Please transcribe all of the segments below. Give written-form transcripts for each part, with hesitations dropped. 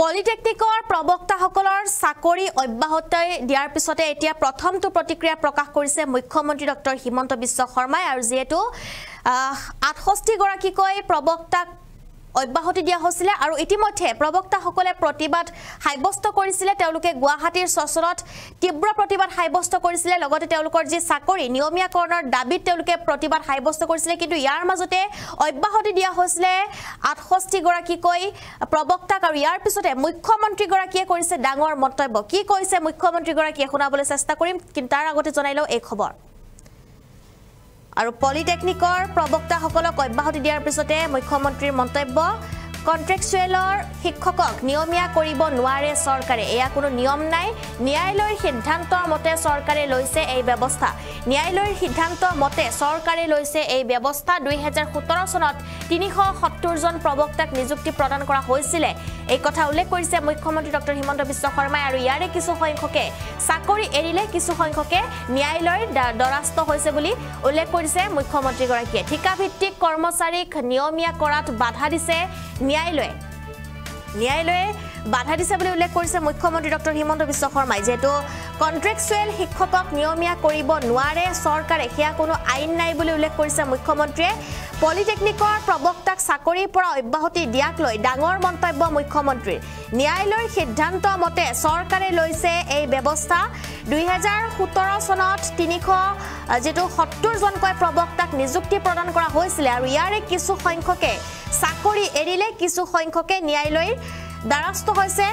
পলিটেকনিকৰ প্ৰবক্তাসকলৰ চাকৰি অব্যাহত দিয়াৰ পিছতে এতিয়া প্ৰথমটো প্ৰতিক্ৰিয়া প্ৰকাশ কৰিছে মুখ্যমন্ত্ৰী ডক্টৰ হিমন্ত বিশ্ব শৰ্মাই আৰু যেহেতু 68 গৰাকীকৈ প্ৰবক্তাক অব্যাহতি দিয়া হৈছিল আৰু ইতিমধ্যে প্ৰবক্তাসকলে প্ৰতিবাদ সাব্যস্ত কৰিছিল তেওঁলোকে গুৱাহাটীৰ চচলত তীব্ৰ প্ৰতিবাদ সাব্যস্ত কৰিছিল লগতে তেওঁলোকৰ যি চাকৰি নিয়মীয়াকৰণৰ দাবীত তেওঁলোকে প্ৰতিবাদ সাব্যস্ত কৰিছিল কিন্তু ইয়াৰ মাজতে অব্যাহতি দিয়া হৈছিল 68 গৰাকীকৈ প্ৰবক্তাক আৰু ইয়াৰ পিছতে মুখ্যমন্ত্ৰী গৰাকীয়ে কৰিছে ডাঙৰ মন্তব্য কি কৈছে মুখ্যমন্ত্ৰী গৰাকীয়ে শুনাবলৈ চেষ্টা কৰিম কিন্তু তাৰ আগতে জনাইলো এই খবৰ আৰু পলিটেকনিকৰ প্ৰবক্তাসকলক অব্যাহতি দিয়াৰ পিছতে মুখ্যমন্ত্ৰীৰ মন্তব্য কন্ট্ৰেকচুৱেলৰ শিক্ষকক নিয়মীয়া কৰিব নোৱাৰে চৰকাৰে এয়া কোনো নিয়ম নাই ন্যায়ালয়ৰ সিদ্ধান্তৰ মতে চৰকাৰে লৈছে এই ব্যৱস্থা ন্যায়ালয়ৰ সিদ্ধান্ত মতে চৰকাৰে লৈছে এই ব্যৱস্থা 2017 চনত 370 জন প্ৰবক্তাক নিযুক্তি প্ৰদান কৰা হৈছিল এই কথা উল্লেখ কৰিছে মুখ্যমন্ত্ৰী ডক্টৰ হিমন্ত বিশ্ব শৰ্মাই আৰু ইয়াৰে কিছু সংখ্যকে চাকৰি এৰিলে কিছু সংখ্যকে ন্যায়ালয়ৰ দৰাস্ত হৈছে বুলি উল্লেখ কৰিছে মুখ্যমন্ত্ৰী গৰাকীয়ে ঠিকাভিত্তিক কৰ্মচাৰীক নিয়মীয়া কৰাত বাধা দিছে ন্যায়ালয়ে বাধা দিছে বুলি উল্লেখ কৰিছে মুখ্যমন্ত্ৰী ডক্টৰ হিমন্ত বিশ্ব শৰ্মাই যেহেতু কন্ট্ৰেকচুৱেল শিক্ষকক নিয়মীয়া কৰিব নোৱাৰে চৰকাৰে হেয়া কোনো আইন নাই বুলি উল্লেখ কৰিছে মুখ্যমন্ত্ৰীয়ে পলিটেকনিকৰ প্ৰবক্তাক চাকৰিৰ পৰা অব্যাহতি দিয়াক লৈ ডাঙৰ মন্তব্য মুখ্যমন্ত্ৰীৰ ন্যায়ালয়ৰ সিদ্ধান্ত মতে চৰকাৰে লৈছে এই ব্যৱস্থা 2017 চনত 370 জনকৈ প্ৰবক্তাক নিযুক্তি প্ৰদান কৰা হৈছিল আৰু ইয়াৰে কিছু সংখ্যকে চাকৰি এৰিলে কিছু সংখ্যকে ন্যায়ালয়ৰ দ্বাৰস্থ হৈছে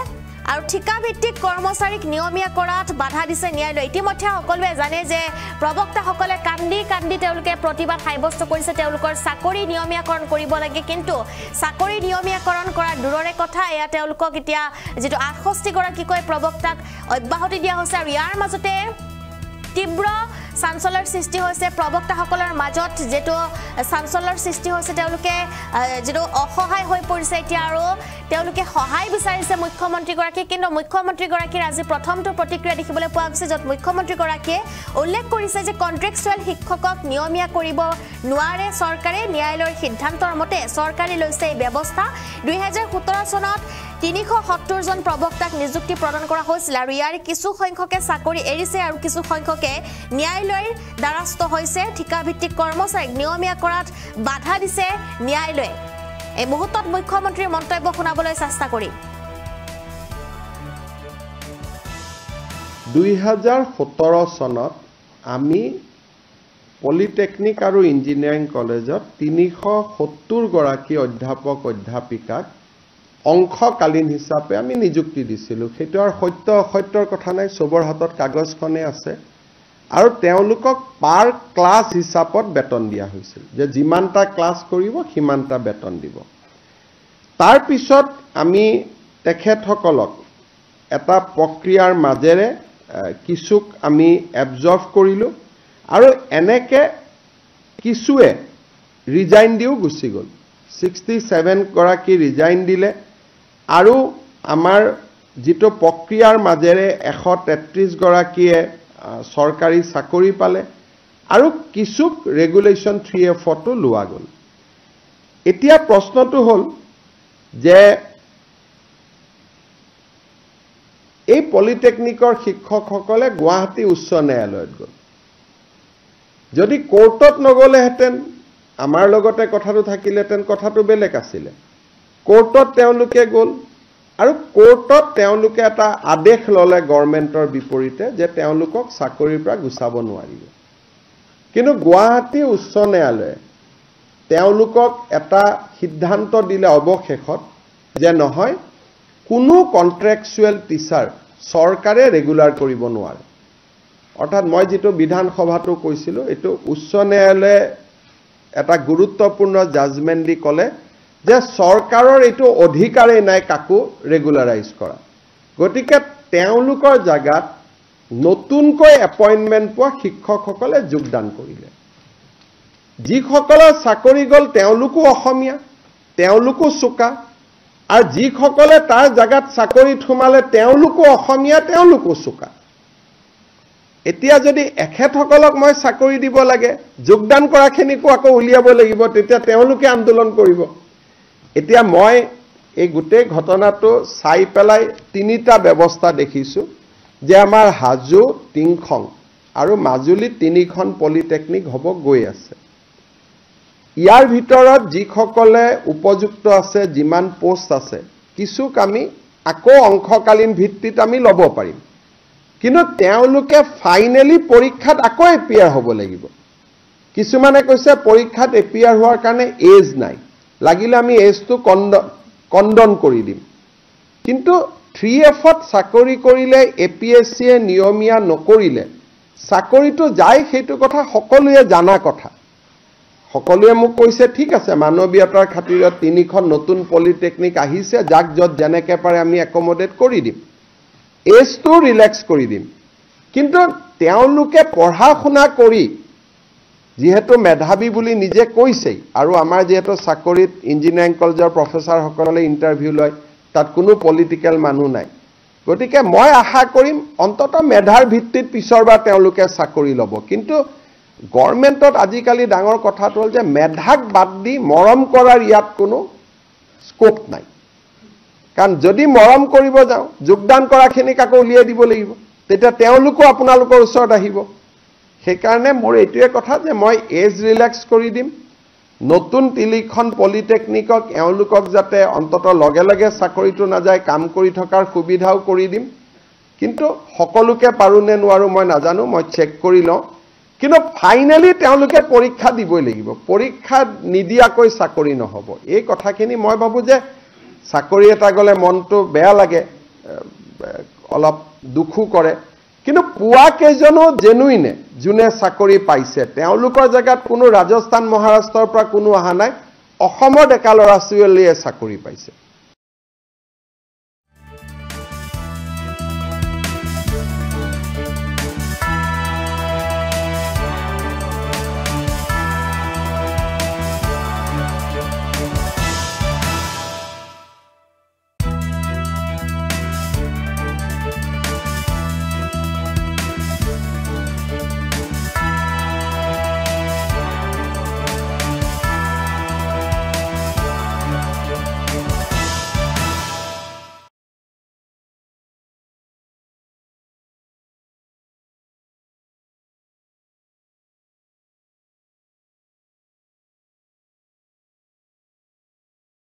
আৰু ঠিকাভিত্তিক কৰ্মচাৰীক নিয়মীয়া কৰাত বাধা দিছে ন্যায়ালয় ইতিমধ্যে সকলোৱে জানে যে প্ৰবক্তাসকলে কান্দি তেওঁলোকে প্ৰতিবাদ সাব্যস্ত কৰিছে তেওঁলোকৰ চাকৰি নিয়মীয়াকৰণ কৰিব লাগে কিন্তু চাকৰি নিয়মীয়াকৰণ কৰা দূৰৰে কথা এয়া তেওঁলোকক এতিয়া যেটো 68 গৰাকীকৈ প্ৰবক্তাক অব্যাহতি দিয়া হৈছে আৰু ইয়াৰ মাজতে তীব্ৰ চাঞ্চলৰ সৃষ্টি হৈছে প্ৰবক্তাসকলৰ মাজত যেটো চাঞ্চলৰ সৃষ্টি হৈছে তেওঁলোকে যেটো অসহায় হৈ পৰিছে এতিয়া আৰু তেওঁলোকে সহায় বিচাৰিছে মুখ্যমন্ত্ৰী গৰাকী কিন্তু মুখ্যমন্ত্ৰী গৰাকীৰ আজি প্ৰথমটো প্ৰতিক্ৰিয়া দেখিবলৈ পোৱা গৈছে যত মুখ্যমন্ত্ৰী গৰাকীয়ে উল্লেখ কৰিছে যে কন্ট্ৰেকচুৱেল শিক্ষকক নিয়মীয়া কৰিব নোৱাৰে চৰকাৰে ন্যায়ালয়ৰ সিদ্ধান্তৰ মতে চৰকাৰে লৈছে এই ব্যৱস্থা 2017 চনত 370 জন প্ৰবক্তাক নিযুক্তি প্ৰদান কৰা হৈছিল আৰু ইয়াৰ কিছু সংখ্যকে চাকৰি এৰিছে আৰু কিছু সংখ্যকে ন্যায়ালয়ৰ দ্বাৰস্থ হৈছে ঠিকাভিত্তিক কৰ্মচাৰীক নিয়মীয়া কৰাত বাধা দিছে ন্যায়ালয়ে এই মুহূৰ্তত মুখ্যমন্ত্ৰীৰ মন্তব্য শুনাবলৈ চেষ্টা কৰিম 2017 চনত আমি পলিটেকনিক আৰু ইঞ্জিনিয়াৰিং কলেজত 370 গৰাকী অধ্যাপক অধ্যাপিকাক অংশকালীন হিচাপে আমি নিযুক্তি দিছিলো সেইটো আৰু সত্যৰ কথা নাই সবৰ হাতত কাগজখনে আছে আৰু তেওঁলোকক পাৰ ক্লাছ হিচাপত বেতন দিয়া হৈছিল যে যিমানটা ক্লাছ কৰিব সিমানটা বেতন দিব তাৰ পিছত আমি তেখেতসকলক এটা প্ৰক্ৰিয়াৰ মাজেৰে কিছুক আমি এবজৰ্ভ কৰিলো আৰু এনেকে কিছুৱে ৰিজাইন দিও গুছি গল 67 গৰাকী ৰিজাইন দিলে আৰু আমাৰ যেটো প্ৰক্ৰিয়াৰ মাজেৰে 133 গৰাকীয়ে সৰকাৰি চাকৰি পালে আৰু কিছু ৰেগুলেশন 3F তো লোৱা গল এতিয়া প্ৰশ্নটো হল যে এই পলিটেকনিকৰ শিক্ষকসকলে গুৱাহাটী উচ্চ ন্যায়ালয়ত গল যদি কোৰ্টত নগলে হেতেন আমাৰ লগতে কথাটো থাকিলেতেন কথাটো বেলেগ আছিল কোৰ্টত তেওঁলোকে গল আৰু কোৰ্টত তেওঁলোকে এটা আদেশ ললে গৱৰ্ণমেণ্টৰ বিপৰীতে যে তেওঁলোকক চাকৰিৰ পৰা গুছাব নোৱাৰিব কিন্তু গুৱাহাটী উচ্চ ন্যায়ালয়ে তেওঁলোকক এটা সিদ্ধান্ত দিলে অৱশেষত যে নহয় কোনো কন্ট্ৰেকচুৱেল টিচাৰ চৰকাৰে ৰেগুলাৰ কৰিব নোৱাৰে অৰ্থাৎ মই যেটো বিধান সভাটো কৈছিলো এটো উচ্চ ন্যায়ালয়ে এটা গুৰুত্বপূৰ্ণ জাজমেন্ট দি কলে যে চৰকাৰৰ এটো অধিকাৰে নাই কাকো ৰেগুলাৰাইজ কৰা গতিকে তেওঁলোকৰ জাগাত নতুনকৈ এপইন্টমেন্ট পোৱা শিক্ষকসকলে যোগদান কৰিলে যিসকলৰ চাকৰি গল তেওঁলোকো অসমীয়া তেওঁলোকো চুকা আৰু যিসকলে তাৰ জাগাত চাকৰি থুমালে তেওঁলোকো অসমীয়া তেওঁলোকো চুকা এতিয়া যদি এখেতসকলক মই চাকৰি দিব লাগে যোগদান কৰাখিনিকো আকৌ উলিয়াব লাগিব তেতিয়া তেওঁলোকে আন্দোলন কৰিব এতিয়া মই এই গোটেই ঘটনাটো চাই পেলাই তিনিটা ব্যৱস্থা দেখিছোঁ যে আমাৰ হাজো, টিংখং আৰু মাজুলীত 3খন পলিটেকনিক হ'ব গৈ আছে। ইয়াৰ ভিতৰত যিসকলে উপযুক্ত আছে, যিমান পোষ্ট আছে, কিছুক আমি আকৌ অংশকালীন ভিত্তিত আমি ল'ব পাৰিম, কিন্তু তেওঁলোকে ফাইনেলি পৰীক্ষাত আকৌ এপিয়াৰ হ'ব লাগিব। কিছুমানে কৈছে পৰীক্ষাত এপিয়াৰ হোৱাৰ কাৰণে এজ নাই, লাগিলে আমি এজটো কণ্ডন কৰি দিম, কিন্তু 3Fত চাকৰি কৰিলে APSCয়ে নিয়মীয়া নকৰিলে চাকৰিটো যায়, সেইটো কথা সকলোৱে জানা কথা। সকলোৱে মোক কৈছে ঠিক আছে, মানৱীয়তাৰ খাতিৰত 3খন নতুন পলিটেকনিক আহিছে, যাক য'ত যেনেকৈ পাৰে আমি একমডেট কৰি দিম, এজটো ৰিলেক্স কৰি দিম, কিন্তু তেওঁলোকে পঢ়া শুনা কৰি যিহেতু মেধাৱী বুলি নিজে কৈছেই, আৰু আমাৰ যিহেতু চাকৰিত ইঞ্জিনিয়াৰিং কলেজৰ প্ৰফেচাৰসকলে ইণ্টাৰভিউ লয়, তাত কোনো পলিটিকেল মানুহ নাই, গতিকে মই আশা কৰিম অন্ততঃ মেধাৰ ভিত্তিত পিছৰবাৰ তেওঁলোকে চাকৰি ল'ব। কিন্তু গভৰ্ণমেণ্টত আজিকালি ডাঙৰ কথাটো হ'ল যে মেধাক বাদ দি মৰম কৰাৰ ইয়াত কোনো স্কোপ নাই, কাৰণ যদি মৰম কৰিব যাওঁ যোগদান কৰাখিনিক আকৌ উলিয়াই দিব লাগিব, তেতিয়া তেওঁলোকো আপোনালোকৰ ওচৰত আহিব। সেইকাৰণে মোৰ এইটোৱে কথা যে মই এজ ৰিলেক্স কৰি দিম, নতুন 3খন পলিটেকনিকক এওঁলোকক যাতে অন্ততঃ লগে লগে চাকৰিটো নাযায়, কাম কৰি থকাৰ সুবিধাও কৰি দিম, কিন্তু সকলোকে পাৰোঁ নে নোৱাৰোঁ মই নাজানো, মই চেক কৰি লওঁ, কিন্তু ফাইনেলি তেওঁলোকে পৰীক্ষা দিবই লাগিব, পৰীক্ষা নিদিয়াকৈ চাকৰি নহ'ব। এই কথাখিনি মই ভাবোঁ যে চাকৰি এটা গ'লে মনটো বেয়া লাগে, অলপ দুখো কৰে, কিন্তু পোৱা কেইজনো জেনুইনে যোনে চাকৰি পাইছে, তেওঁলোকৰ জেগাত কোনো ৰাজস্থান মহাৰাষ্ট্ৰৰ পৰা কোনো অহা নাই, অসমৰ ডেকা ল'ৰা ছোৱালীয়ে চাকৰি পাইছে।